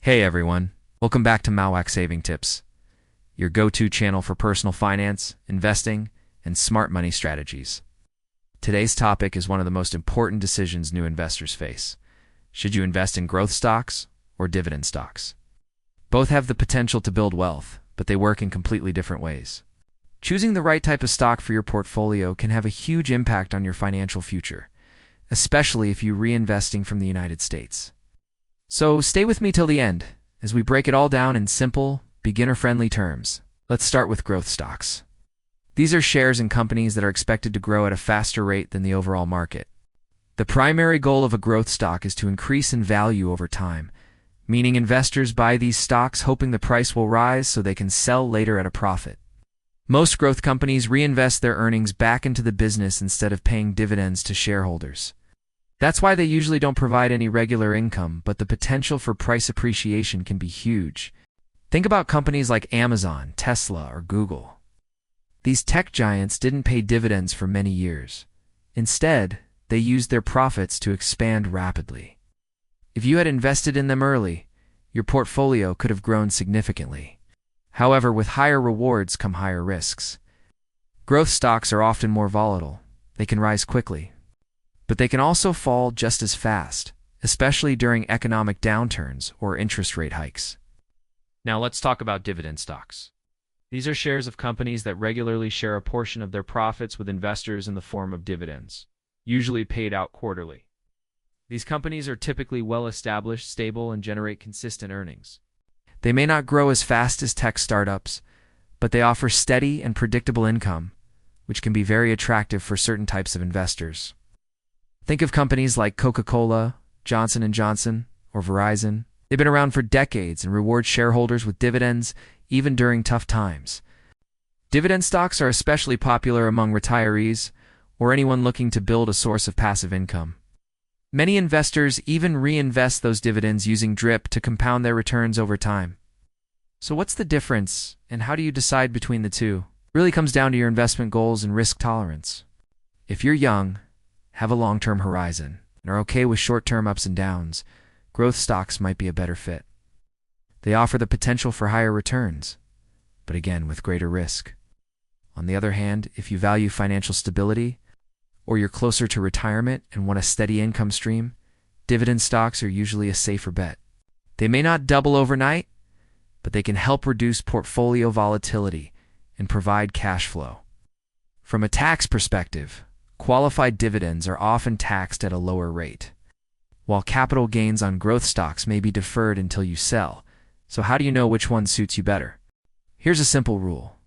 Hey everyone, welcome back to Mauuak Saving Tips, your go-to channel for personal finance, investing, and smart money strategies. Today's topic is one of the most important decisions new investors face. Should you invest in growth stocks or dividend stocks? Both have the potential to build wealth, but they work in completely different ways. Choosing the right type of stock for your portfolio can have a huge impact on your financial future, especially if you're reinvesting from the United States. So stay with me till the end, as we break it all down in simple, beginner-friendly terms. Let's start with growth stocks. These are shares in companies that are expected to grow at a faster rate than the overall market. The primary goal of a growth stock is to increase in value over time, meaning investors buy these stocks hoping the price will rise so they can sell later at a profit. Most growth companies reinvest their earnings back into the business instead of paying dividends to shareholders. That's why they usually don't provide any regular income, but the potential for price appreciation can be huge. Think about companies like Amazon, Tesla, or Google. These tech giants didn't pay dividends for many years. Instead, they used their profits to expand rapidly. If you had invested in them early, your portfolio could have grown significantly. However, with higher rewards come higher risks. Growth stocks are often more volatile. They can rise quickly, but they can also fall just as fast, especially during economic downturns or interest rate hikes. Now let's talk about dividend stocks. These are shares of companies that regularly share a portion of their profits with investors in the form of dividends, usually paid out quarterly. These companies are typically well-established, stable, and generate consistent earnings. They may not grow as fast as tech startups, but they offer steady and predictable income, which can be very attractive for certain types of investors. Think of companies like Coca-Cola, Johnson & Johnson, or Verizon. They've been around for decades and reward shareholders with dividends even during tough times. Dividend stocks are especially popular among retirees or anyone looking to build a source of passive income. Many investors even reinvest those dividends using DRIP to compound their returns over time. So what's the difference, and how do you decide between the two? It really comes down to your investment goals and risk tolerance. If you're young, have a long-term horizon, and are okay with short-term ups and downs, growth stocks might be a better fit. They offer the potential for higher returns, but again, with greater risk. On the other hand, if you value financial stability, or you're closer to retirement and want a steady income stream, dividend stocks are usually a safer bet. They may not double overnight, but they can help reduce portfolio volatility and provide cash flow. From a tax perspective, qualified dividends are often taxed at a lower rate, while capital gains on growth stocks may be deferred until you sell. So how do you know which one suits you better? Here's a simple rule.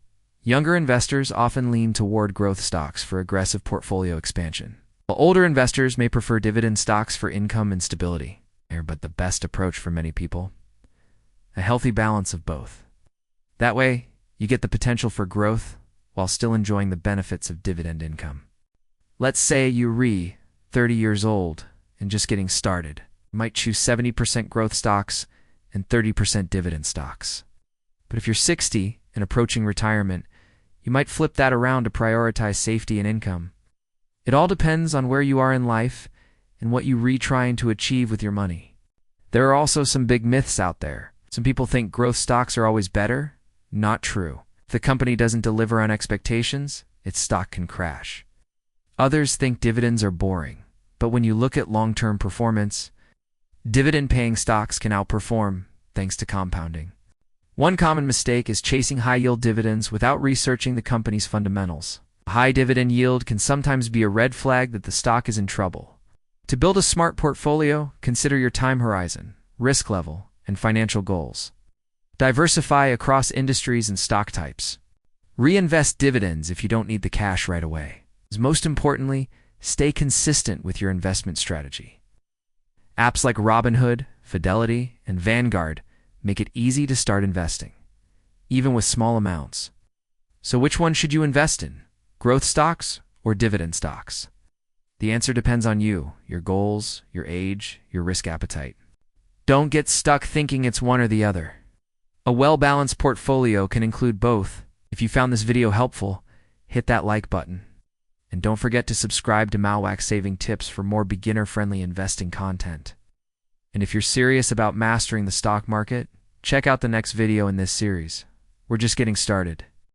Younger investors often lean toward growth stocks for aggressive portfolio expansion, while older investors may prefer dividend stocks for income and stability. But the best approach for many people? A healthy balance of both. That way, you get the potential for growth while still enjoying the benefits of dividend income. Let's say you're 30 years old and just getting started. You might choose 70% growth stocks and 30% dividend stocks. But if you're 60 and approaching retirement, you might flip that around to prioritize safety and income. It all depends on where you are in life and what you're trying to achieve with your money. There are also some big myths out there. Some people think growth stocks are always better. Not true. If the company doesn't deliver on expectations, its stock can crash. Others think dividends are boring, but when you look at long-term performance, dividend-paying stocks can outperform thanks to compounding. One common mistake is chasing high-yield dividends without researching the company's fundamentals. A high dividend yield can sometimes be a red flag that the stock is in trouble. To build a smart portfolio, consider your time horizon, risk level, and financial goals. Diversify across industries and stock types. Reinvest dividends if you don't need the cash right away. Most importantly, stay consistent with your investment strategy. Apps like Robinhood, Fidelity, and Vanguard make it easy to start investing, even with small amounts. So which one should you invest in? Growth stocks or dividend stocks? The answer depends on you, your goals, your age, your risk appetite. Don't get stuck thinking it's one or the other. A well-balanced portfolio can include both. If you found this video helpful, hit that like button. And don't forget to subscribe to Mauuak Saving Tips for more beginner-friendly investing content. And if you're serious about mastering the stock market, check out the next video in this series. We're just getting started.